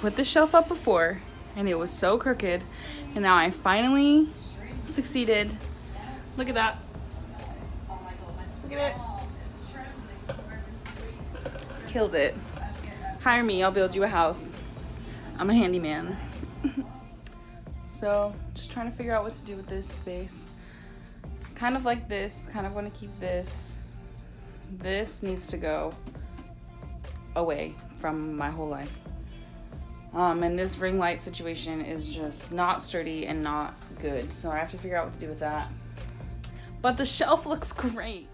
put this shelf up before and it was so crooked, and now I finally succeeded. Look at that. Look at it. Killed it. Hire me, I'll build you a house. I'm a handyman. So just trying to figure out what to do with this space. Kind of like this, kind of want to keep this. This needs to go away from my whole life. And this ring light situation is just not sturdy and not good. So I have to figure out what to do with that. But the shelf looks great.